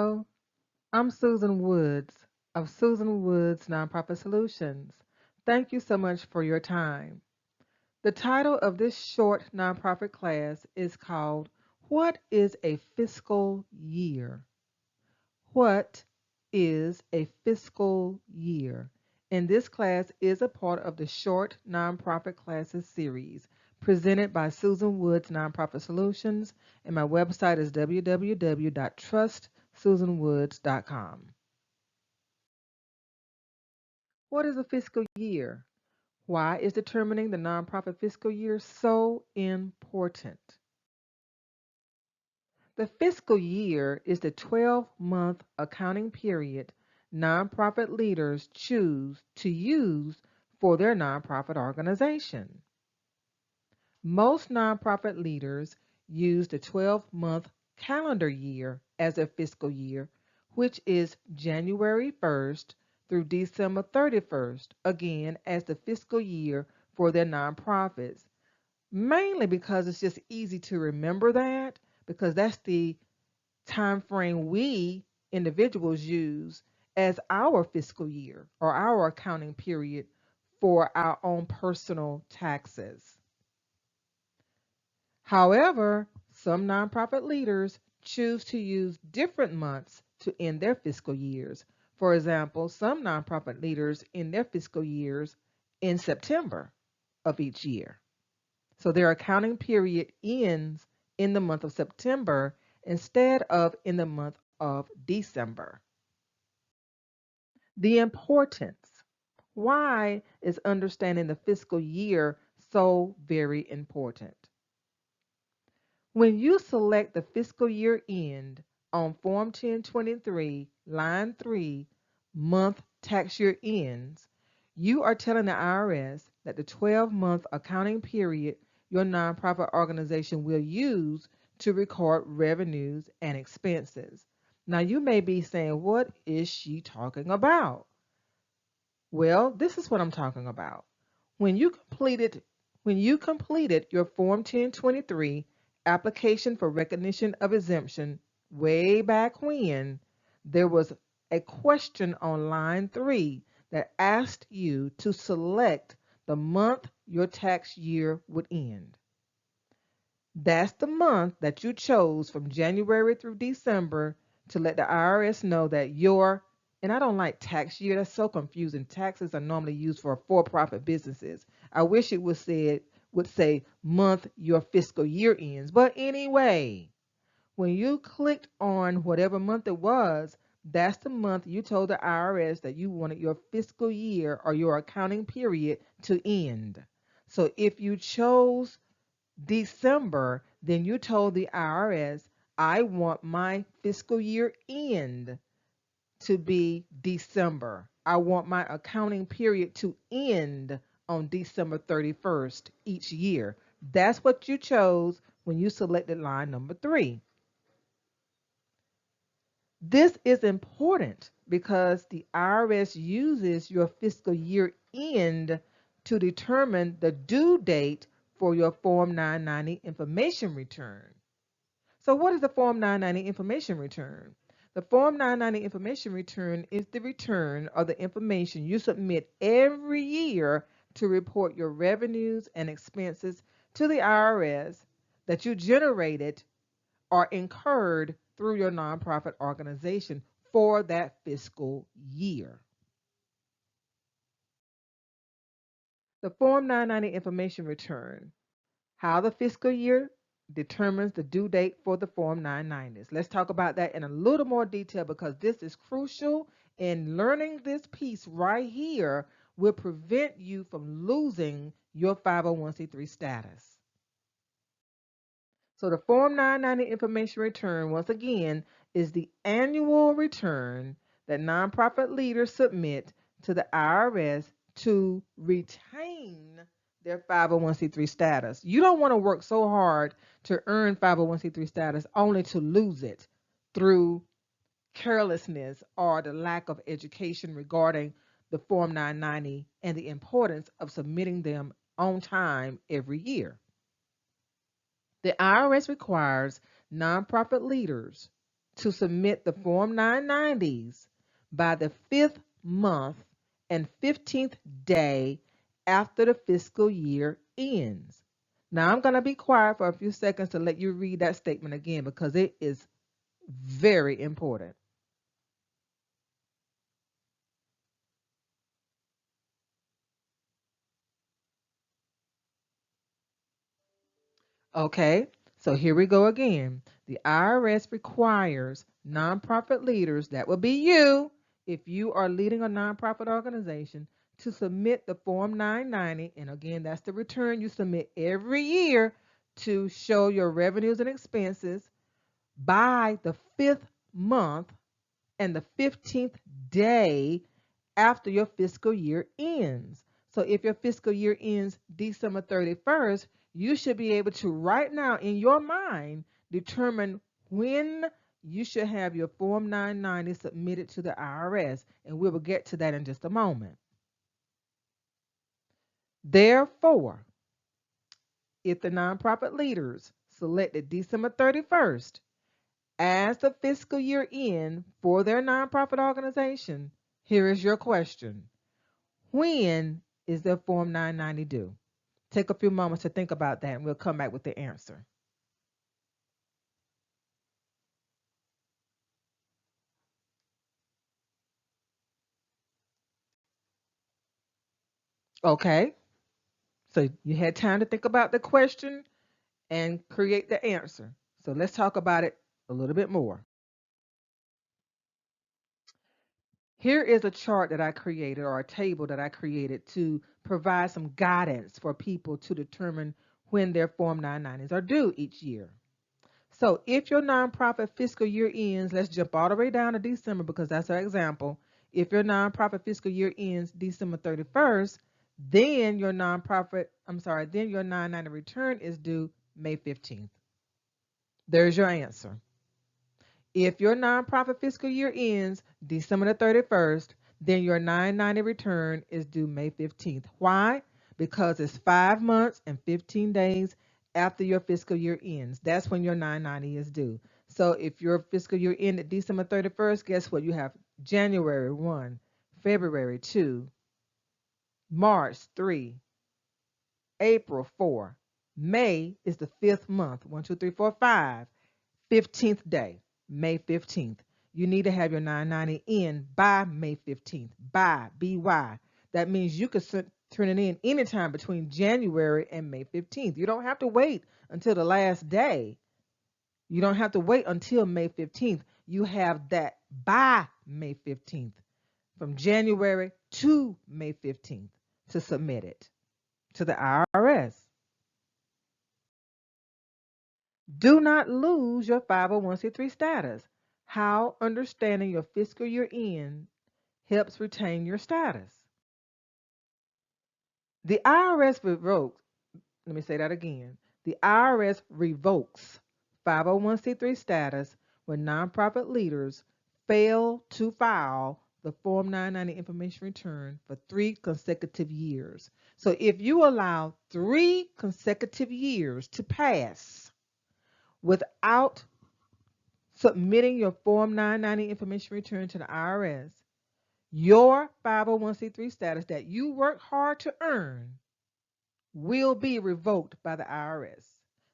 Hello, I'm Susan Woods of Susan Woods Nonprofit Solutions. Thank you so much for your time. The title of this short nonprofit class is called What is a Fiscal Year? What is a fiscal year? And this class is a part of the short nonprofit classes series presented by Susan Woods Nonprofit Solutions, and my website is www.trustsusanwoods.com. What is a fiscal year? Why is determining the nonprofit fiscal year so important? The fiscal year is the 12-month accounting period nonprofit leaders choose to use for their nonprofit organization. Most nonprofit leaders use the 12-month calendar year as their fiscal year, which is January 1st through December 31st, again as the fiscal year for their nonprofits. Mainly because it's just easy to remember that, because that's the time frame we individuals use as our fiscal year or our accounting period for our own personal taxes. However, some nonprofit leaders choose to use different months to end their fiscal years. For example, some nonprofit leaders end their fiscal years in September of each year. So their accounting period ends in the month of September instead of in the month of December. The importance. Why is understanding the fiscal year so very important? When you select the fiscal year end on Form 1023, line 3, month tax year ends, you are telling the IRS that the 12-month accounting period your nonprofit organization will use to record revenues and expenses. Now, you may be saying, what is she talking about? Well, this is what I'm talking about. When you completed when you completed your Form 1023 application for recognition of exemption way back when, there was a question on line 3 that asked you to select the month your tax year would end. That's the month that you chose from January through December to let the IRS know that your, and I don't like tax year, that's so confusing. Taxes are normally used for profit businesses. I wish it would say month your fiscal year ends. But anyway, when you clicked on whatever month it was, that's the month you told the IRS that you wanted your fiscal year or your accounting period to end. So if you chose December, then you told the IRS, I want my fiscal year end to be December. I want my accounting period to end on December 31st each year. That's what you chose when you selected line number 3. This is important because the IRS uses your fiscal year end to determine the due date for your Form 990 information return. So what is the Form 990 information return? The Form 990 information return is the return of the information you submit every year to report your revenues and expenses to the IRS that you generated or incurred through your nonprofit organization for that fiscal year. The Form 990 information return, how the fiscal year determines the due date for the Form 990s. Let's talk about that in a little more detail because this is crucial, and learning this piece right here will prevent you from losing your 501c3 status. So the Form 990 information return, once again, is the annual return that nonprofit leaders submit to the IRS to retain their 501c3 status. You don't want to work so hard to earn 501c3 status only to lose it through carelessness or the lack of education regarding the Form 990 and the importance of submitting them on time every year. The IRS requires nonprofit leaders to submit the Form 990s by the 5th month and 15th day after the fiscal year ends. Now, I'm going to be quiet for a few seconds to let you read that statement again because it is very important. Okay, so here we go again. The IRS requires nonprofit leaders, that will be you, if you are leading a nonprofit organization, to submit the Form 990. And again, that's the return you submit every year to show your revenues and expenses by the 5th month and the 15th day after your fiscal year ends. So if your fiscal year ends December 31st, you should be able to right now in your mind determine when you should have your Form 990 submitted to the IRS. And we will get to that in just a moment. Therefore, if the nonprofit leaders selected December 31st as the fiscal year end for their nonprofit organization, here is your question. When is their Form 990 due? Take a few moments to think about that and we'll come back with the answer. Okay, so you had time to think about the question and create the answer. So let's talk about it a little bit more. Here is a chart that I created or a table that I created to provide some guidance for people to determine when their Form 990s are due each year. So if your nonprofit fiscal year ends, let's jump all the way down to December because that's our example. If your nonprofit fiscal year ends December 31st, then your then your 990 return is due May 15th. There's your answer. If your nonprofit fiscal year ends December the 31st, then your 990 return is due May 15th. Why? Because it's 5 months and 15 days after your fiscal year ends. That's when your 990 is due. So if your fiscal year ended December 31st, guess what? You have January 1, February 2, March 3, April 4. May is the 5th month. 1, 2, 3, 4, 5. 15th day, May 15th. You need to have your 990 in by May 15th. By BY. That means you could turn it in anytime between January and May 15th. You don't have to wait until the last day. You don't have to wait until May 15th. You have that by May 15th, from January to May 15th, to submit it to the IRS. Do not lose your 501c3 status. How understanding your fiscal year end helps retain your status. The IRS revokes, let me say that again. The IRS revokes 501c3 status when nonprofit leaders fail to file the Form 990 information return for 3 consecutive years. So if you allow 3 consecutive years to pass without submitting your Form 990 information return to the IRS, your 501c3 status that you work hard to earn will be revoked by the IRS.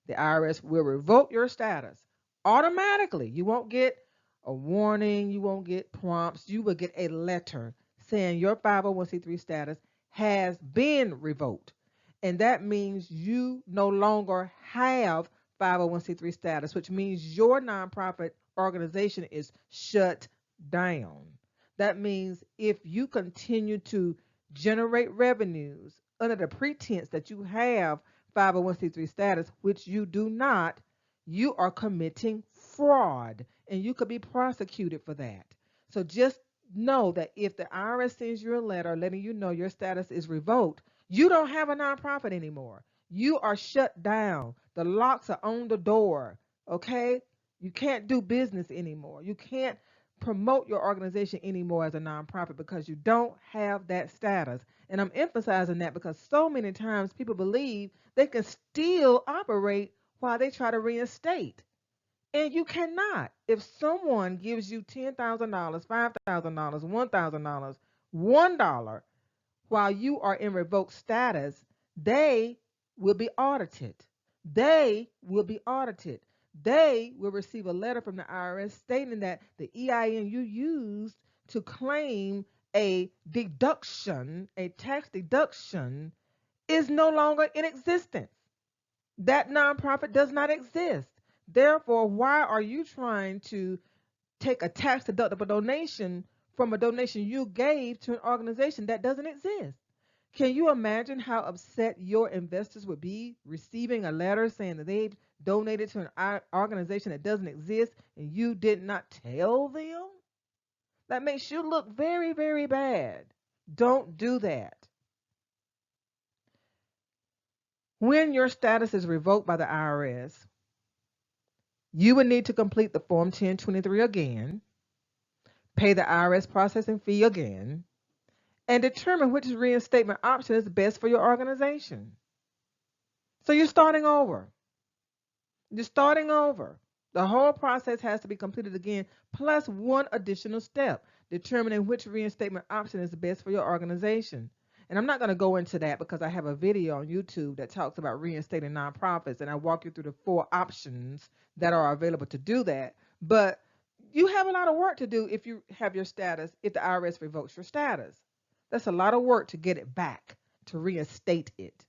The IRS will revoke your status automatically. You won't get a warning, you won't get prompts, you will get a letter saying your 501c3 status has been revoked. And that means you no longer have 501c3 status, which means your nonprofit organization is shut down. That means if you continue to generate revenues under the pretense that you have 501c3 status, which you do not, you are committing fraud and you could be prosecuted for that. So just know that if the IRS sends you a letter letting you know your status is revoked, you don't have a nonprofit anymore. You are shut down. The locks are on the door. Okay? You can't do business anymore. You can't promote your organization anymore as a nonprofit because you don't have that status. And I'm emphasizing that because so many times people believe they can still operate while they try to reinstate. And you cannot. If someone gives you $10,000, $5,000, $1,000, $1 while you are in revoked status, they will be audited. They will be audited. They will receive a letter from the IRS stating that the EIN you used to claim a deduction, a tax deduction, is no longer in existence. That nonprofit does not exist. Therefore, why are you trying to take a tax deductible donation from a donation you gave to an organization that doesn't exist? Can you imagine how upset your investors would be receiving a letter saying that they've donated to an organization that doesn't exist and you did not tell them? That makes you look very, very bad. Don't do that. When your status is revoked by the IRS, you would need to complete the Form 1023 again, pay the IRS processing fee again, and determine which reinstatement option is best for your organization. So you're starting over. You're starting over. The whole process has to be completed again, plus one additional step, determining which reinstatement option is best for your organization. And I'm not going to go into that because I have a video on YouTube that talks about reinstating nonprofits, and I walk you through the 4 options that are available to do that. But you have a lot of work to do if you have your status, if the IRS revokes your status. That's a lot of work to get it back, to reinstate it.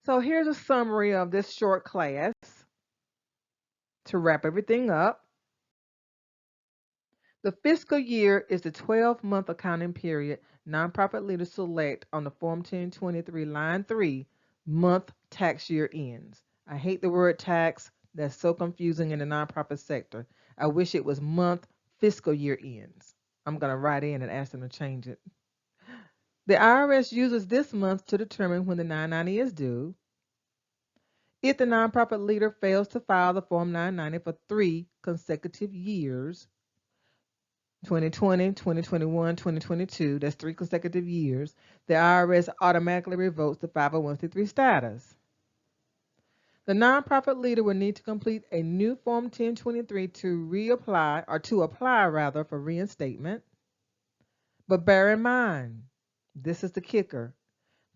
So here's a summary of this short class to wrap everything up. The fiscal year is the 12-month accounting period nonprofit leaders select on the Form 1023 line 3 month tax year ends. I hate the word tax. That's so confusing in the nonprofit sector. I wish it was month fiscal year ends. I'm going to write in and ask them to change it. The IRS uses this month to determine when the 990 is due. If the nonprofit leader fails to file the Form 990 for 3 consecutive years, 2020, 2021, 2022, that's 3 consecutive years, the IRS automatically revokes the 501c3 status. The nonprofit leader will need to complete a new Form 1023 to reapply, or to apply rather, for reinstatement. But bear in mind, this is the kicker,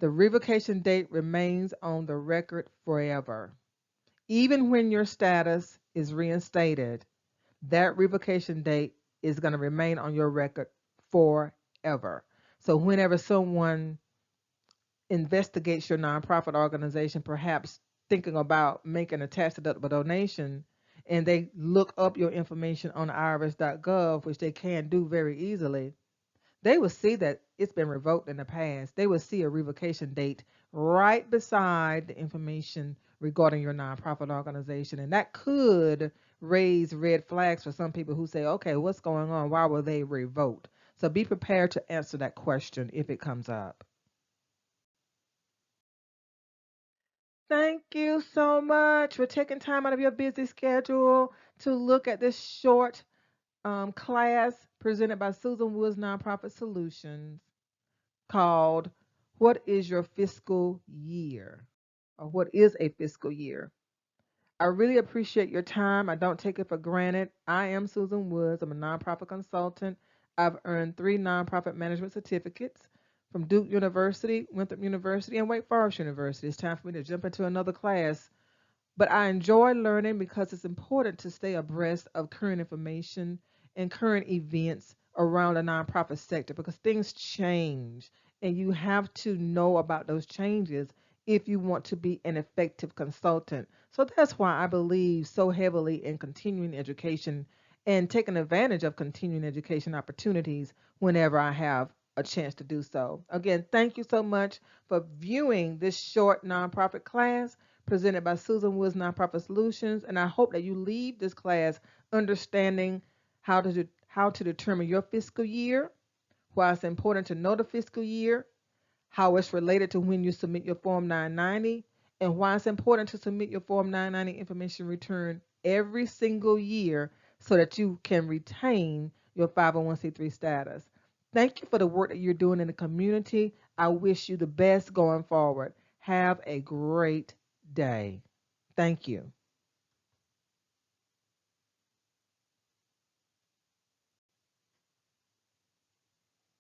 the revocation date remains on the record forever. Even when your status is reinstated, that revocation date is going to remain on your record forever. So whenever someone investigates your nonprofit organization, perhaps thinking about making a tax deductible donation, and they look up your information on irs.gov, which they can do very easily, they will see that it's been revoked in the past. They will see a revocation date right beside the information regarding your nonprofit organization. And that could raise red flags for some people who say, okay, what's going on? Why were they revoked? So be prepared to answer that question if it comes up. Thank you so much for taking time out of your busy schedule to look at this short class presented by Susan Woods Nonprofit Solutions, called What is Your Fiscal Year? Or what is a fiscal year? I really appreciate your time. I don't take it for granted. I am Susan Woods. I'm a nonprofit consultant. I've earned 3 nonprofit management certificates from Duke University, Winthrop University, and Wake Forest University. It's time for me to jump into another class. But I enjoy learning because it's important to stay abreast of current information and current events around the nonprofit sector, because things change and you have to know about those changes if you want to be an effective consultant. So that's why I believe so heavily in continuing education and taking advantage of continuing education opportunities whenever I have a chance to do so. Again, thank you so much for viewing this short nonprofit class presented by Susan Woods Nonprofit Solutions, and I hope that you leave this class understanding how to determine your fiscal year, why it's important to know the fiscal year, how it's related to when you submit your Form 990, and why it's important to submit your Form 990 information return every single year so that you can retain your 501c3 status. Thank you for the work that you're doing in the community. I wish you the best going forward. Have a great day. Thank you.